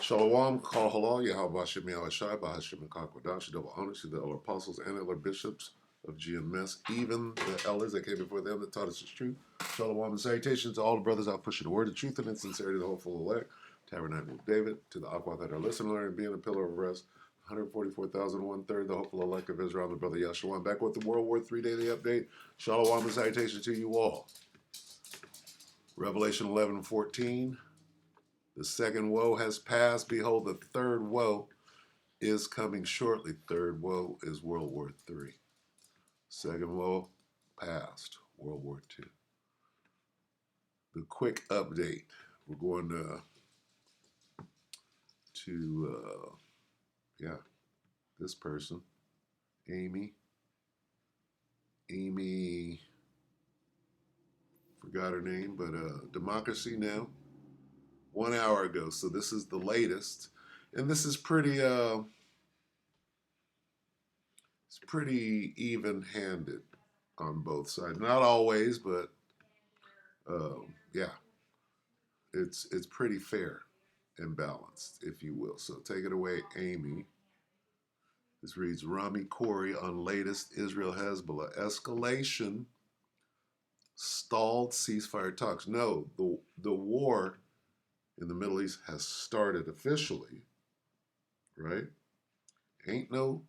Shalom, Kal Halal, Yahweh Hashem Yahushai, Bahashem and Kakwadash, double honor to the elder apostles and elder bishops of GMS, even the elders that came before them that taught us the truth. Shalom and salutations to all the brothers out pushing the word of truth and in sincerity, the hopeful elect, Tabernacle of David, to the Aqua that are listening and being a pillar of rest, 144,000, one-third, the hopeful elect of Israel, the brother Yeshua. Back with the World War III daily update. Shalom and salutations to you all. Revelation 11:14. The second woe has passed. Behold, the third woe is coming shortly. Third woe is World War III. Second woe passed. World War II. The quick update. We're going to this person, Amy. Amy, forgot her name, but Democracy Now! 1 hour ago. So this is the latest, and this is pretty it's pretty even-handed on both sides. Not always, but yeah, it's pretty fair and balanced, if you will. So take it away, Amy. This reads, Rami Corey on latest Israel-Hezbollah escalation stalled ceasefire talks. No, the war in the Middle East has started officially, right? Ain't no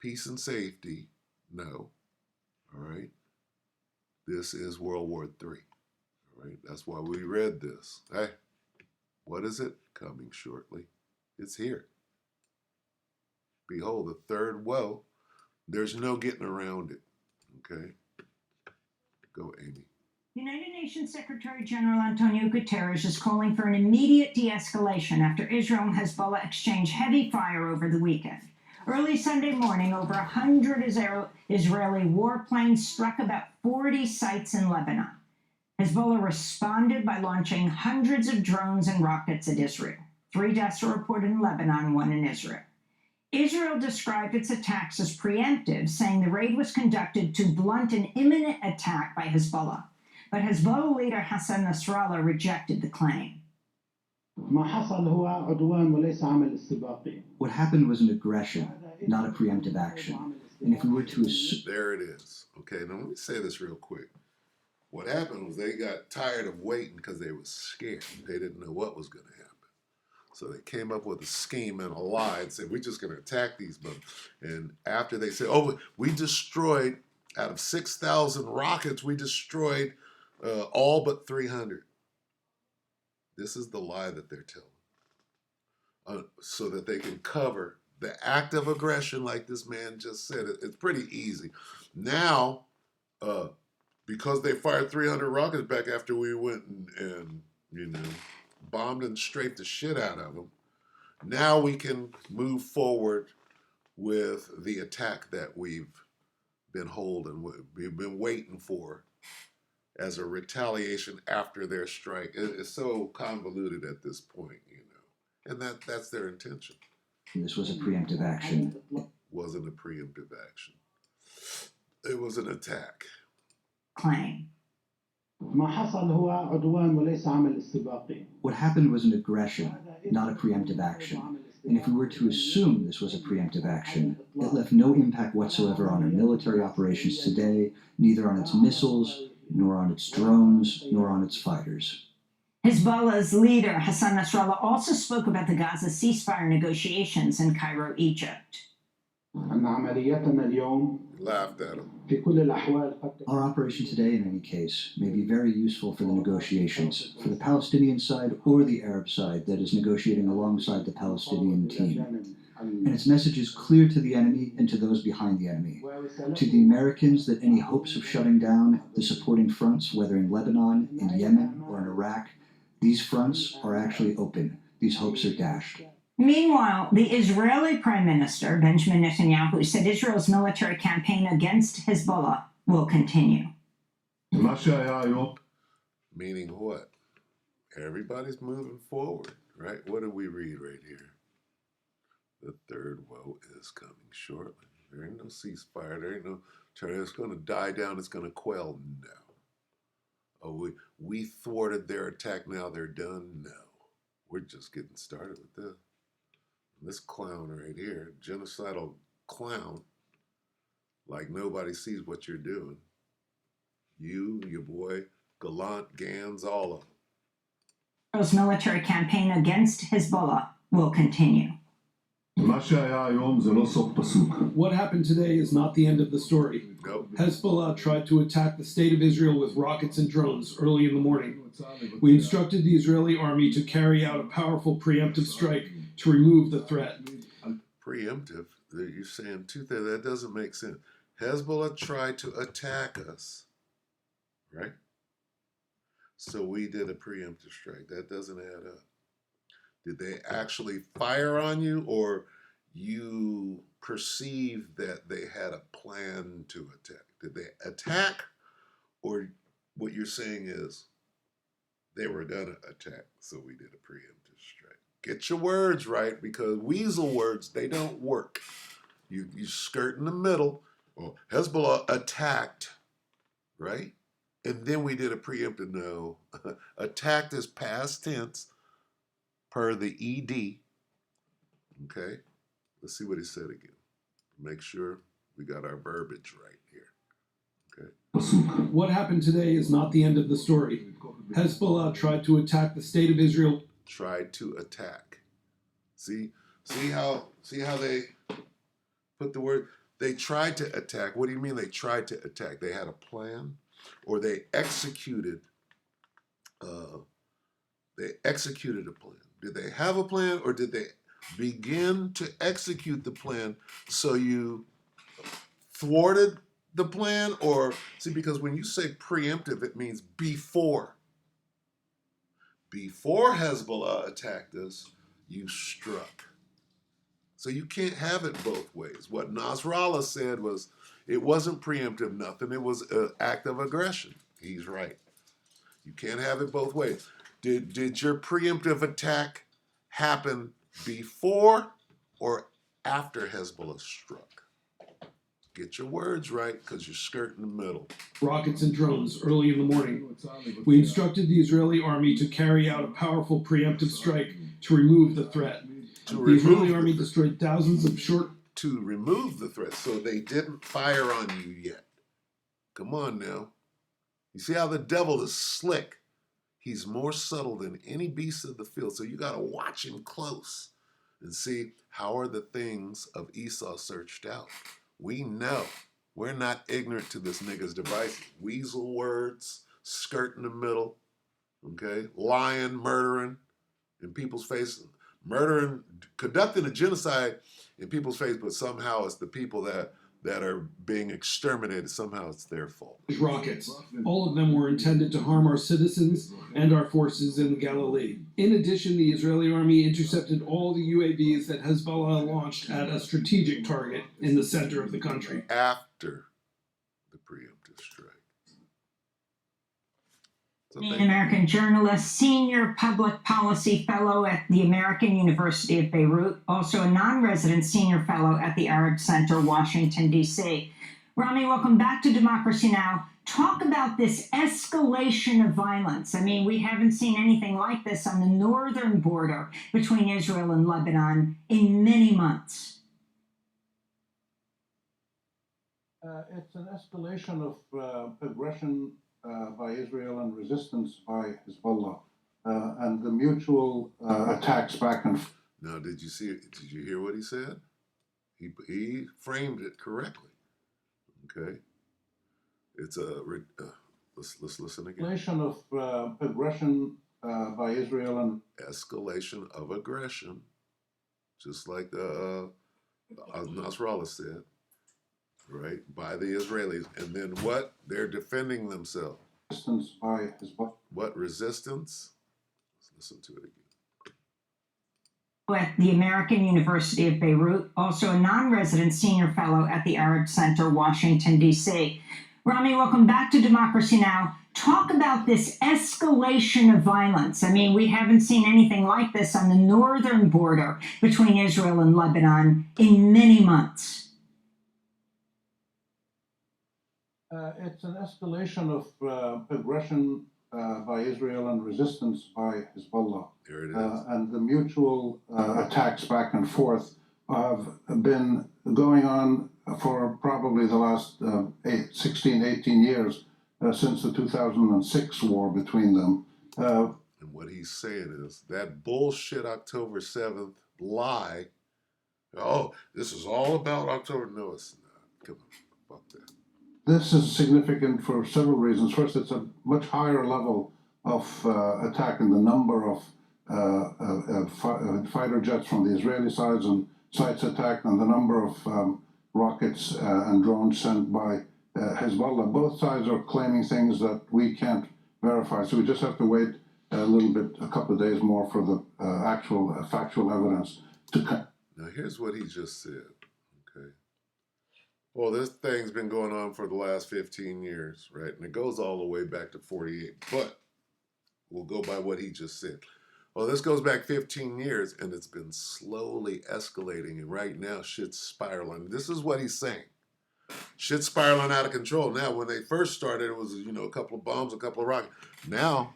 peace and safety, no, all right? This is World War III, all right? That's why we read this. Hey, what is it? Coming shortly. It's here. Behold, the third woe. There's no getting around it, okay? Go, Amy. United Nations Secretary General Antonio Guterres is calling for an immediate de-escalation after Israel and Hezbollah exchanged heavy fire over the weekend. Early Sunday morning, over 100 Israeli warplanes struck about 40 sites in Lebanon. Hezbollah responded by launching hundreds of drones and rockets at Israel. 3 deaths are reported in Lebanon, 1 in Israel. Israel described its attacks as preemptive, saying the raid was conducted to blunt an imminent attack by Hezbollah. But Hezbollah leader Hassan Nasrallah rejected the claim. What happened was an aggression, not a preemptive action. And if we were to assume... There it is. Okay, now let me say this real quick. What happened was they got tired of waiting because they were scared. They didn't know what was going to happen. So they came up with a scheme and a lie and said, we're just going to attack these bugs. And after they said, oh, we destroyed, out of 6,000 rockets, we destroyed all but 300. This is the lie that they're telling, so that they can cover the act of aggression, like this man just said. It's pretty easy. Now, because they fired 300 rockets back after we went and bombed and strafed the shit out of them, now we can move forward with the attack that we've been holding, we've been waiting for, as a retaliation after their strike. It's so convoluted at this point, and that's their intention. This was a preemptive action. It wasn't a preemptive action. It was an attack. Claim. What happened was an aggression, not a preemptive action. And if we were to assume this was a preemptive action, it left no impact whatsoever on our military operations today, neither on its missiles, nor on its drones, nor on its fighters. Hezbollah's leader, Hassan Nasrallah, also spoke about the Gaza ceasefire negotiations in Cairo, Egypt. Laughed at him. Our operation today, in any case, may be very useful for the negotiations, for the Palestinian side or the Arab side that is negotiating alongside the Palestinian team. And its message is clear to the enemy and to those behind the enemy. To the Americans, that any hopes of shutting down the supporting fronts, whether in Lebanon, in Yemen, or in Iraq, these fronts are actually open. These hopes are dashed. Meanwhile, the Israeli Prime Minister, Benjamin Netanyahu, said Israel's military campaign against Hezbollah will continue. Meaning what? Everybody's moving forward, right? What do we read right here? The third woe is coming shortly. There ain't no ceasefire. There ain't no turn. It's going to die down. It's going to quell. No. Oh, we thwarted their attack. Now they're done. No. We're just getting started with this. This clown right here, genocidal clown, like nobody sees what you're doing. You, your boy, Gallant, Gans, all of them. Israel's military campaign against Hezbollah will continue. What happened today is not the end of the story. Nope. Hezbollah tried to attack the state of Israel with rockets and drones early in the morning. We instructed the Israeli army to carry out a powerful preemptive strike to remove the threat. Preemptive? You're saying two things. That doesn't make sense. Hezbollah tried to attack us, right? So we did a preemptive strike. That doesn't add up. Did they actually fire on you, or you perceived that they had a plan to attack? Did they attack, or what you're saying is they were going to attack, so we did a preemptive strike? Get your words right, because weasel words, they don't work. You skirt in the middle. Well, Hezbollah attacked, right? And then we did a preemptive. No, attacked is past tense per the ED. Okay, let's see what he said again. Make sure we got our verbiage right here. Okay. What happened today is not the end of the story. Hezbollah tried to attack the state of Israel. Tried to attack. See how they put the word. They tried to attack. What do you mean they tried to attack? They had a plan, or they executed. They executed a plan. Did they have a plan, or did they begin to execute the plan? So you thwarted the plan, or see, because when you say preemptive, it means before. Before Hezbollah attacked us, you struck. So you can't have it both ways. What Nasrallah said was it wasn't preemptive, nothing. It was an act of aggression. He's right. You can't have it both ways. Did your preemptive attack happen before or after Hezbollah struck? Get your words right, because you're skirting the middle. Rockets and drones early in the morning. We instructed the Israeli army to carry out a powerful preemptive strike to remove the threat. The Israeli army destroyed thousands of short... To remove the threat, so they didn't fire on you yet. Come on now. You see how the devil is slick? He's more subtle than any beast of the field, so you got to watch him close and see how are the things of Esau searched out. We know. We're not ignorant to this nigga's devices. Weasel words, skirt in the middle, okay? Lying, murdering in people's faces. Murdering, conducting a genocide in people's face, but somehow it's the people that are being exterminated. Somehow it's their fault. Rockets. All of them were intended to harm our citizens and our forces in Galilee. In addition, the Israeli army intercepted all the UAVs that Hezbollah launched at a strategic target in the center of the country. After the preemptive strike. So An American journalist, senior public policy fellow at the American University of Beirut, also a non-resident senior fellow at the Arab Center, Washington, D.C. Rami, welcome back to Democracy Now! Talk about this escalation of violence. I mean, we haven't seen anything like this on the northern border between Israel and Lebanon in many months. It's an escalation of aggression by Israel and resistance by Hezbollah, and the mutual attacks back and forth. Now, did you hear what he said? He framed it correctly. Okay, it's let's listen again. Escalation of aggression by Israel and escalation of aggression, just like Nasrallah said. Right, by the Israelis. And then what? They're defending themselves. Resistance by Hezbollah. What resistance? Let's listen to it At the American University of Beirut, also a non-resident senior fellow at the Arab Center, Washington, D.C. Rami, welcome back to Democracy Now! Talk about this escalation of violence. I mean, we haven't seen anything like this on the northern border between Israel and Lebanon in many months. It's an escalation of aggression by Israel and resistance by Hezbollah. There it is. And the mutual attacks back and forth have been going on for probably the last 16, 18 years since the 2006 war between them. And what he's saying is that bullshit October 7th lie. Oh, this is all about October. No, it's not. Come on, fuck that. This is significant for several reasons. First, it's a much higher level of attack in the number of fighter jets from the Israeli sides and sites attacked, and the number of rockets and drones sent by Hezbollah. Both sides are claiming things that we can't verify, so we just have to wait a couple of days more for the actual factual evidence to come. Now, here's what he just said. Okay. Well, this thing's been going on for the last 15 years, right? And it goes all the way back to 48. But we'll go by what he just said. Well, this goes back 15 years, and it's been slowly escalating. And right now, shit's spiraling. This is what he's saying. Shit's spiraling out of control. Now, when they first started, it was, a couple of bombs, a couple of rockets. Now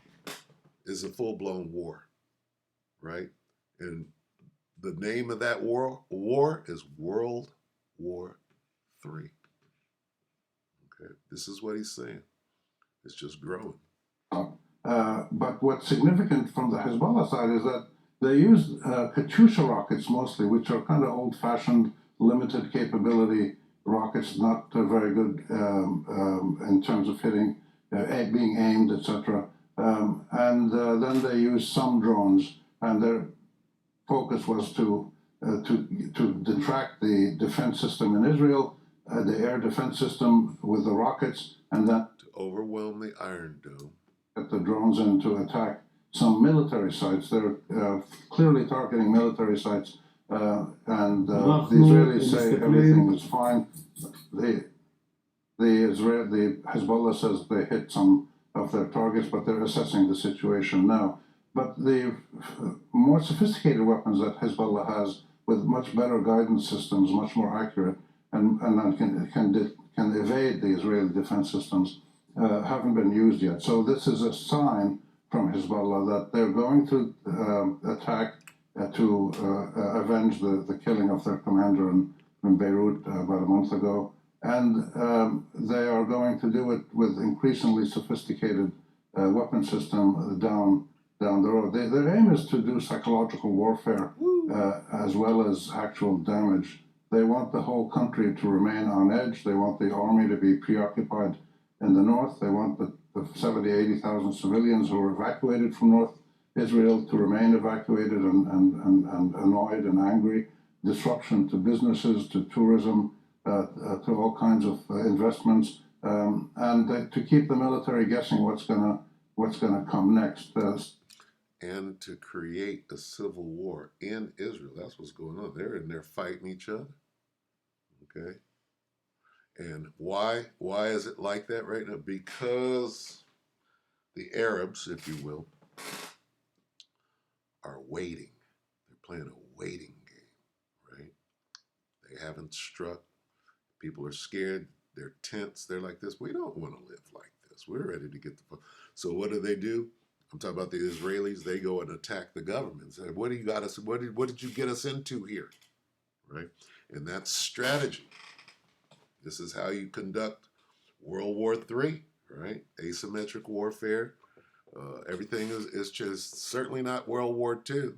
is a full-blown war, right? And the name of that war is World War III. Okay, this is what he's saying. It's just growing. But what's significant from the Hezbollah side is that they use Katyusha rockets mostly, which are kind of old-fashioned, limited capability rockets, not very good in terms of hitting, being aimed, etc. And then they use some drones, and their focus was to detract the defense system in Israel, the air defense system with the rockets, and then to overwhelm the Iron Dome. Get the drones in to attack some military sites. They're clearly targeting military sites, and the Israelis say everything is fine. The Hezbollah says they hit some of their targets, but they're assessing the situation now. But the more sophisticated weapons that Hezbollah has, with much better guidance systems, much more accurate, and can evade the Israeli defense systems, haven't been used yet. So this is a sign from Hezbollah that they're going to attack to avenge the killing of their commander in Beirut about a month ago. And they are going to do it with increasingly sophisticated weapon system down the road. Their aim is to do psychological warfare as well as actual damage. They want the whole country to remain on edge. They want the army to be preoccupied in the north. They want the 70, 80,000 civilians who were evacuated from North Israel to remain evacuated and annoyed and angry. Disruption to businesses, to tourism, to all kinds of investments, and to keep the military guessing what's gonna come next. And to create a civil war in Israel. That's what's going on. They're in there fighting each other. Okay. And why is it like that right now? Because the Arabs, if you will, are waiting. They're playing a waiting game, right? They haven't struck. People are scared. They're tense. They're like this. We don't want to live like this. We're ready to get the. So what do? I'm talking about the Israelis. They go and attack the government. Say, what do you got us? What did you get us into here, right? And that's strategy. This is how you conduct World War III, right? Asymmetric warfare. Everything is just certainly not World War II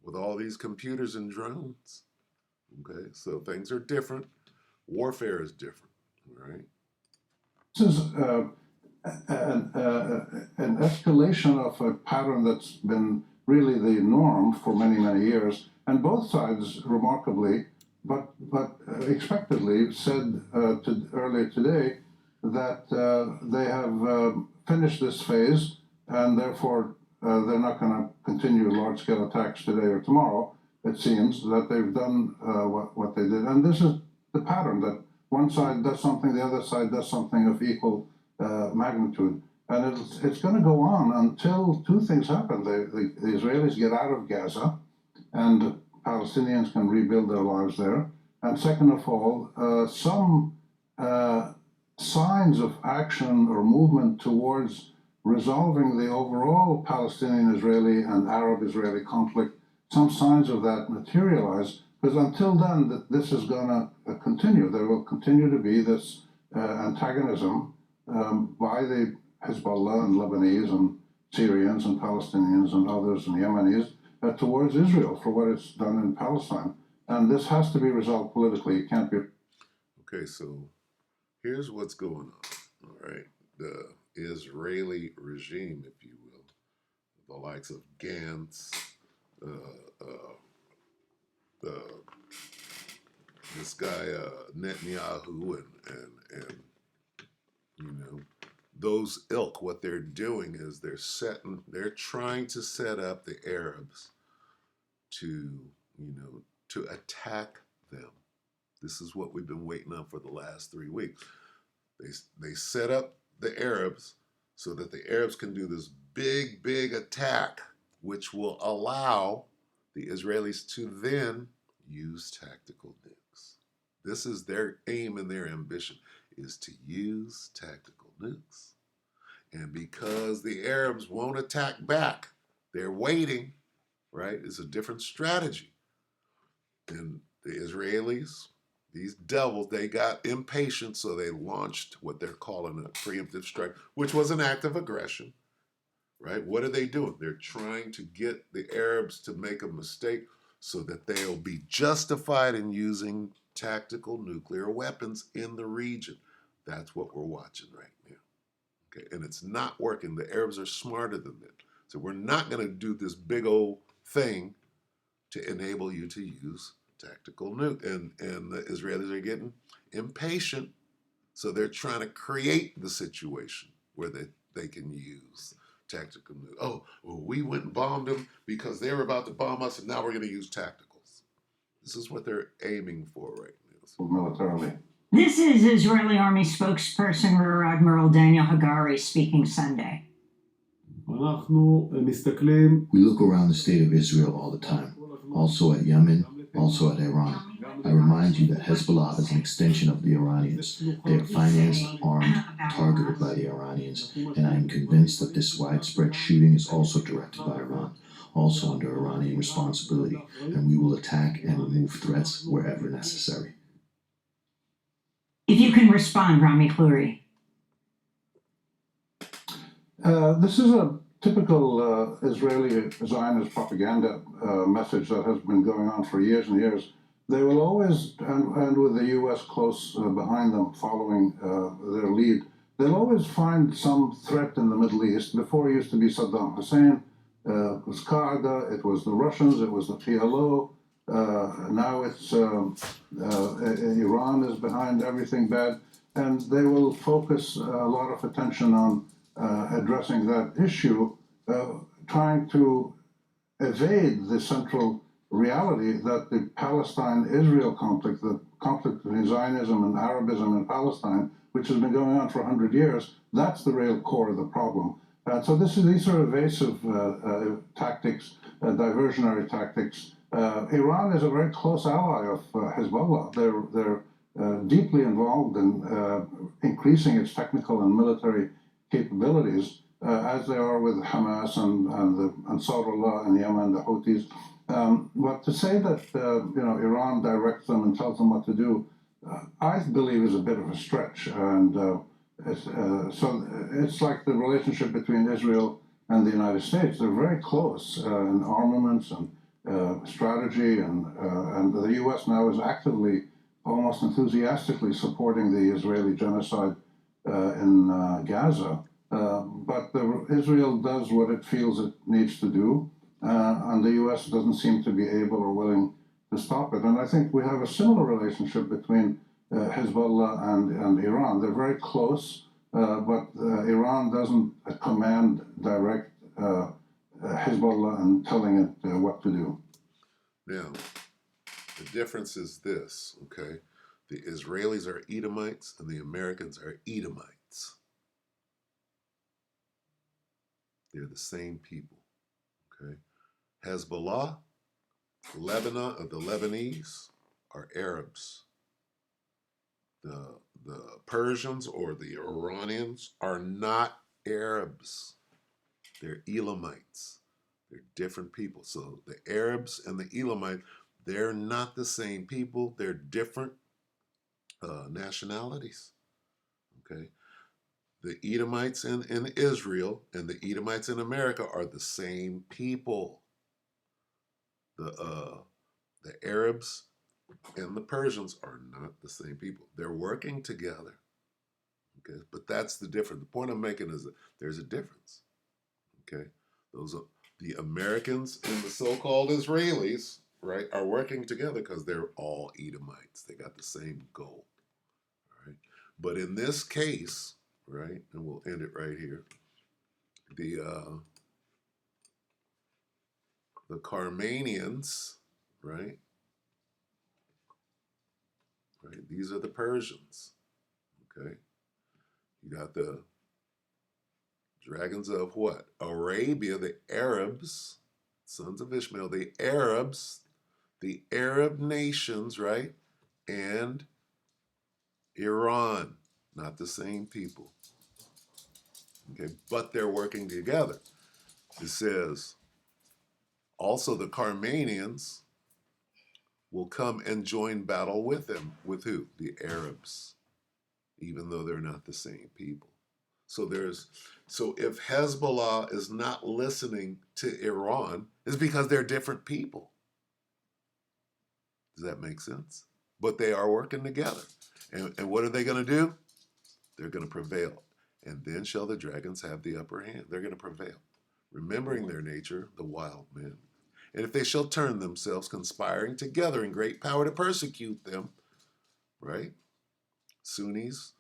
with all these computers and drones. Okay, so things are different. Warfare is different, right? This is an escalation of a pattern that's been really the norm for many, many years, and both sides, remarkably, but expectedly, said earlier today that they have finished this phase, and therefore they're not going to continue large-scale attacks today or tomorrow. It seems that they've done what they did, and this is the pattern, that one side does something, the other side does something of equal magnitude. And it's going to go on until two things happen. The Israelis get out of Gaza, and the Palestinians can rebuild their lives there. And second of all, some signs of action or movement towards resolving the overall Palestinian-Israeli and Arab-Israeli conflict, some signs of that materialize, because until then, this is going to continue. There will continue to be this antagonism by the Hezbollah and Lebanese and Syrians and Palestinians and others and Yemenis towards Israel for what it's done in Palestine. And this has to be resolved politically. It can't be. Okay, so here's what's going on. All right, the Israeli regime, if you will, the likes of Gantz, this guy Netanyahu, and you know, those ilk. What they're doing is they're trying to set up the Arabs to to attack them. This is what we've been waiting on for the last 3 weeks. They set up the Arabs so that the Arabs can do this big attack, which will allow the Israelis to then use tactical nukes. This is their aim and their ambition, is to use tactical nukes. And because the Arabs won't attack back, they're waiting, right? It's a different strategy. And the Israelis, these devils, they got impatient, so they launched what they're calling a preemptive strike, which was an act of aggression, right? What are they doing? They're trying to get the Arabs to make a mistake so that they'll be justified in using tactical nuclear weapons in the region. That's what we're watching right now. Okay, and it's not working. The Arabs are smarter than that. So we're not going to do this big old thing to enable you to use tactical nuke. And the Israelis are getting impatient, so they're trying to create the situation where they can use tactical nuke. Oh, well, we went and bombed them because they were about to bomb us, and now we're going to use tacticals. This is what they're aiming for right now. Militarily. This is Israeli Army spokesperson Rear Admiral Daniel Hagari speaking Sunday. We look around the state of Israel all the time, also at Yemen, also at Iran. I remind you that Hezbollah is an extension of the Iranians. They are financed, armed, targeted by the Iranians, and I am convinced that this widespread shooting is also directed by Iran, also under Iranian responsibility, and we will attack and remove threats wherever necessary. If you can respond, Rami Khoury. This is a typical Israeli Zionist propaganda message that has been going on for years and years. They will always, and with the U.S. close behind them, following their lead, they'll always find some threat in the Middle East. Before it used to be Saddam Hussein, it was Qaeda, it was the Russians, it was the PLO. Now it's Iran is behind everything bad, and they will focus a lot of attention on addressing that issue, trying to evade the central reality that the Palestine-Israel conflict, the conflict between Zionism and Arabism in Palestine, which has been going on for 100 years, that's the real core of the problem. So these are evasive tactics, diversionary tactics. Iran is a very close ally of Hezbollah. They're deeply involved in increasing its technical and military capabilities, as they are with Hamas and Ansarullah in Yemen, the Houthis. But to say that Iran directs them and tells them what to do, I believe is a bit of a stretch. And so it's like the relationship between Israel and the United States. They're very close in armaments and strategy, and the U.S. now is actively, almost enthusiastically supporting the Israeli genocide in Gaza. But Israel does what it feels it needs to do, and the U.S. doesn't seem to be able or willing to stop it. And I think we have a similar relationship between Hezbollah and Iran. They're very close, but Iran doesn't command direct Hezbollah and telling it what to do. Now, the difference is this, okay? The Israelis are Edomites and the Americans are Edomites. They're the same people, okay? Hezbollah, Lebanon, the Lebanese are Arabs. The Persians or the Iranians are not Arabs. They're Elamites. They're different people. So the Arabs and the Elamites, they're not the same people. They're different nationalities. Okay. The Edomites in Israel and the Edomites in America are the same people. The Arabs and the Persians are not the same people. They're working together. Okay, but that's the difference. The point I'm making is that there's a difference. Okay, those are the Americans and the so-called Israelis, right, are working together because they're all Edomites. They got the same goal. All right, but in this case, right, and we'll end it right here. The Carmanians, right, right. These are the Persians. Okay, you got the dragons of what? Arabia, the Arabs, sons of Ishmael, the Arabs, the Arab nations, right? And Iran, not the same people. Okay, but they're working together. It says also the Carmanians will come and join battle with them. With who? The Arabs, even though they're not the same people. So if Hezbollah is not listening to Iran, it's because they're different people. Does that make sense? But they are working together. And what are they going to do? They're going to prevail. And then shall the dragons have the upper hand. They're going to prevail, remembering their nature, the wild men. And if they shall turn themselves, conspiring together in great power to persecute them, right? Sunnis,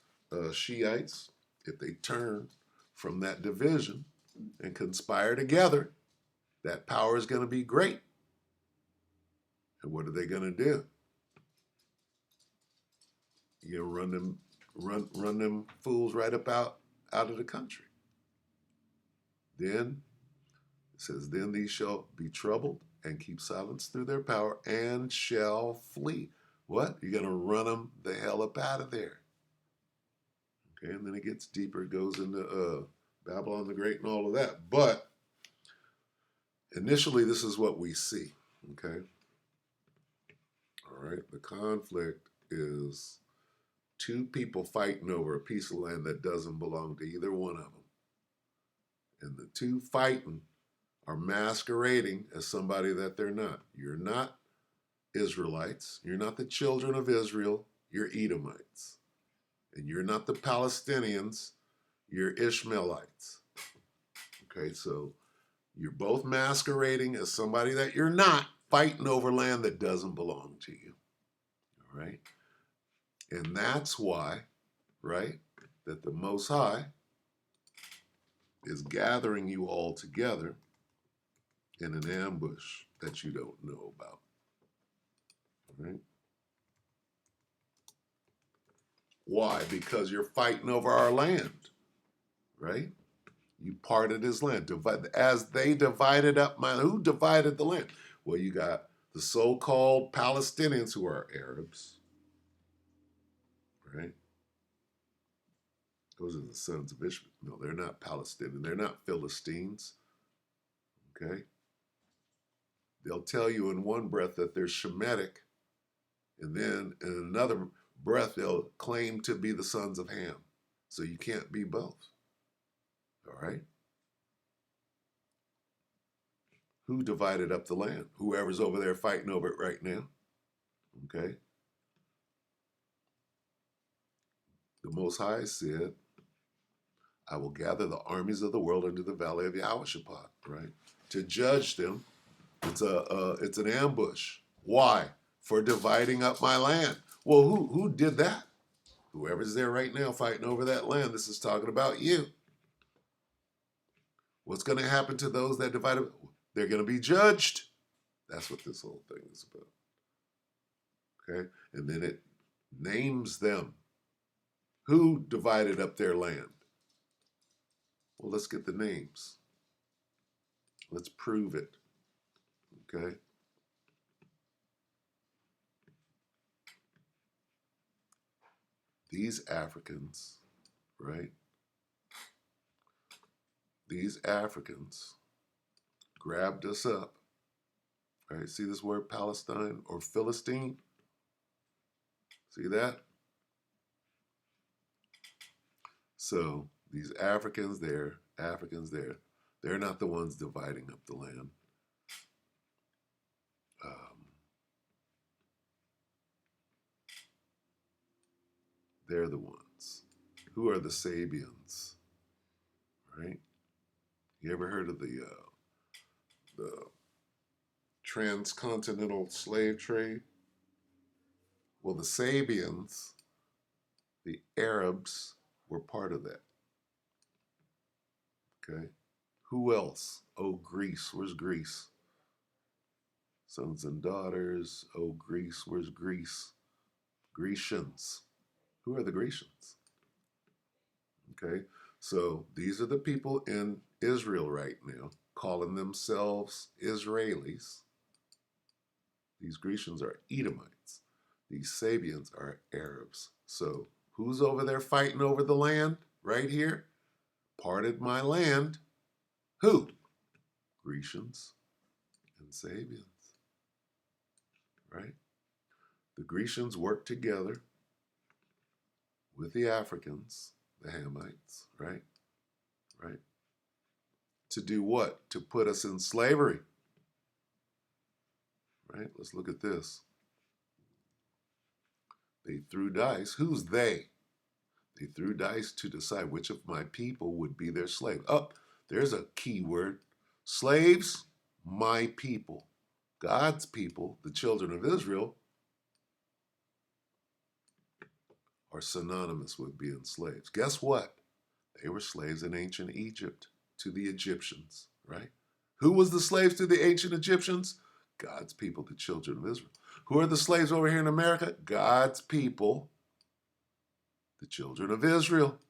Shiites, if they turn from that division and conspire together, that power is going to be great. And what are they going to do? You know, run them fools right up out of the country. Then it says, then these shall be troubled and keep silence through their power and shall flee. What? You're going to run them the hell up out of there. Okay, and then it gets deeper. It goes into Babylon the Great and all of that. But initially, this is what we see. Okay. All right. The conflict is two people fighting over a piece of land that doesn't belong to either one of them. And the two fighting are masquerading as somebody that they're not. You're not Israelites. You're not the children of Israel. You're Edomites. And you're not the Palestinians. You're Ishmaelites. Okay, so you're both masquerading as somebody that you're not, fighting over land that doesn't belong to you. All right? And that's why, right, that the Most High is gathering you all together in an ambush that you don't know about. All right? Why? Because you're fighting over our land, right? You parted his land. As they divided up who divided the land? Well, you got the so-called Palestinians who are Arabs, right? Those are the sons of Ishmael. No, they're not Palestinian. They're not Philistines, okay? They'll tell you in one breath that they're Shemitic, and then in another breath they'll claim to be the sons of Ham. So you can't be both, all right? Who divided up the land? Whoever's over there fighting over it right now. Okay? The Most High said, I will gather the armies of the world into the valley of Yahushua, right? To judge them. It's an ambush. Why? For dividing up my land. Well, who did that? Whoever's there right now fighting over that land. This is talking about you. What's going to happen to those that divide up? They're going to be judged. That's what this whole thing is about. Okay? And then it names them. Who divided up their land? Well, let's get the names. Let's prove it. Okay? These Africans, right, these Africans grabbed us up. Right? See this word Palestine or Philistine? See that? So these Africans there, they're not the ones dividing up the land. They're the ones. Who are the Sabians? Right? You ever heard of the transcontinental slave trade? Well, the Sabians, the Arabs, were part of that. Okay? Who else? Oh, Greece. Where's Greece? Sons and daughters. Oh, Greece. Where's Greece? Grecians. Who are the Grecians? Okay? So these are the people in Israel right now calling themselves Israelis. These Grecians are Edomites. These Sabians are Arabs. So who's over there fighting over the land right here? Parted my land. Who? Grecians and Sabians. Right? The Grecians worked together with the Africans, the Hamites, right? Right? To do what? To put us in slavery. Right? Let's look at this. They threw dice. Who's they? They threw dice to decide which of my people would be their slave. Oh, there's a key word. Slaves, my people. God's people, the children of Israel, are synonymous with being slaves. Guess what? They were slaves in ancient Egypt to the Egyptians, right? Who was the slaves to the ancient Egyptians? God's people, the children of Israel. Who are the slaves over here in America? God's people, the children of Israel.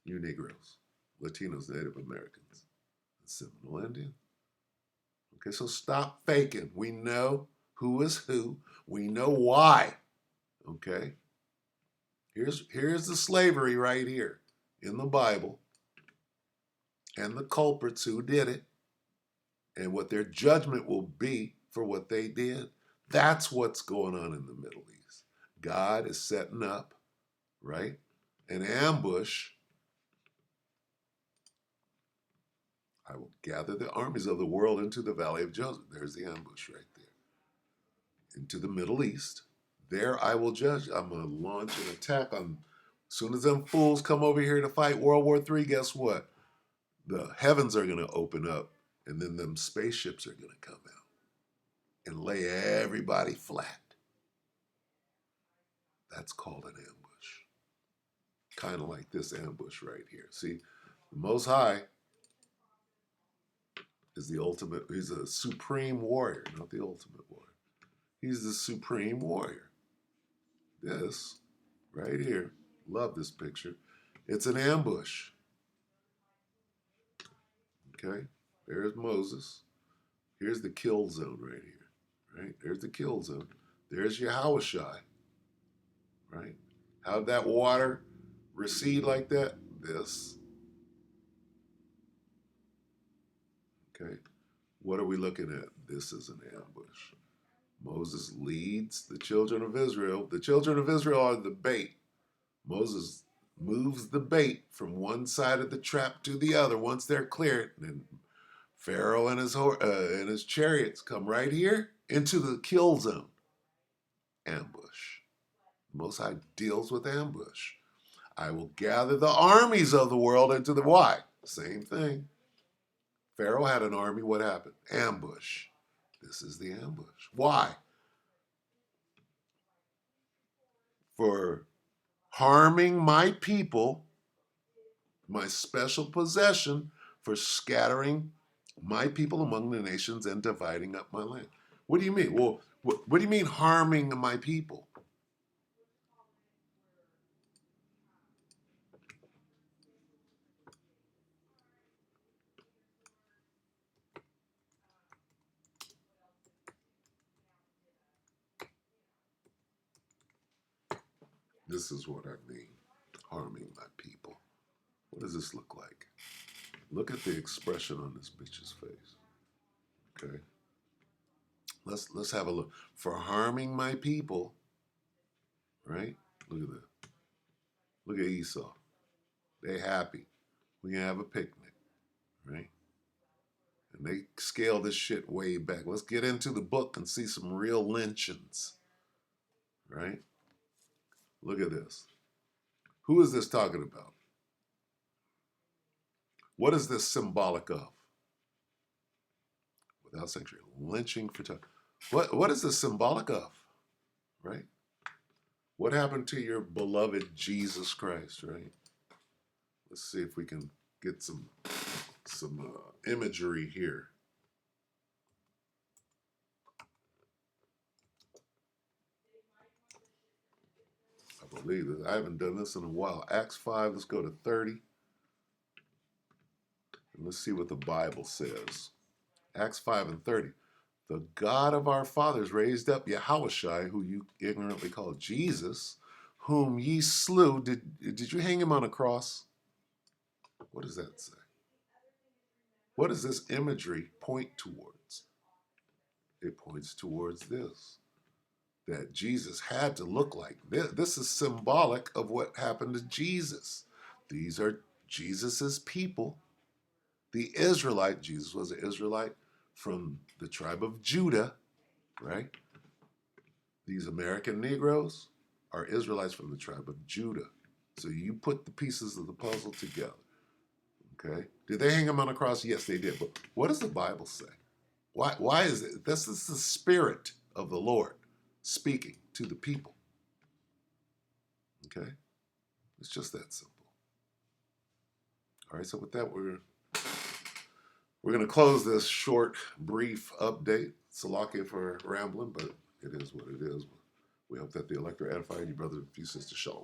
You Negroes, Latinos, Native Americans, and Seminole Indians. Okay, so stop faking. We know who is who. We know why. Okay? Here's the slavery right here in the Bible and the culprits who did it and what their judgment will be for what they did. That's what's going on in the Middle East. God is setting up, right, an ambush. I will gather the armies of the world into the valley of Joseph. There's the ambush right there. Into the Middle East. There I will judge. I'm going to launch an attack on. As soon as them fools come over here to fight World War III, guess what? The heavens are going to open up, and then them spaceships are going to come out and lay everybody flat. That's called an ambush. Kind of like this ambush right here. See, the Most High is the ultimate, he's a supreme warrior, not the ultimate warrior. He's the supreme warrior. This, right here, love this picture. It's an ambush. Okay, there's Moses. Here's the kill zone right here. Right, there's the kill zone. There's Yahushai. Right, how'd that water recede like that? This. Okay, what are we looking at? This is an ambush. Moses leads the children of Israel. The children of Israel are the bait. Moses moves the bait from one side of the trap to the other once they're cleared. And Pharaoh and his chariots come right here into the kill zone. Ambush. The Most High deals with ambush. I will gather the armies of the world into the why? Same thing. Pharaoh had an army. What happened? Ambush. This is the ambush. Why? For harming my people, my special possession, for scattering my people among the nations and dividing up my land. What do you mean? Well, what do you mean harming my people? This is what I mean, harming my people. What does this look like? Look at the expression on this bitch's face. Okay. Let's have a look. For harming my people, right? Look at that. Look at Esau. They happy. We can have a picnic, right? And they scale this shit way back. Let's get into the book and see some real lynchings, right? Look at this. Who is this talking about? What is this symbolic of? Without sanctuary, lynching for time. What is this symbolic of, right? What happened to your beloved Jesus Christ, right? Let's see if we can get some imagery here. I believe this. I haven't done this in a while. Acts 5, let's go to 30. And let's see what the Bible says. Acts 5 and 30. The God of our fathers raised up Yahushua, who you ignorantly call Jesus, whom ye slew. Did you hang him on a cross? What does that say? What does this imagery point towards? It points towards this, that Jesus had to look like this. This is symbolic of what happened to Jesus. These are Jesus's people. The Israelite, Jesus was an Israelite from the tribe of Judah, right? These American Negroes are Israelites from the tribe of Judah. So you put the pieces of the puzzle together, okay? Did they hang him on a cross? Yes, they did. But what does the Bible say? Why is it? This is the Spirit of the Lord speaking to the people, okay? It's just that simple. All right, so with that, we're going to close this short, brief update. Salakia for rambling, but it is what it is. We hope that the elector edified you, brothers and few sisters. Shalom.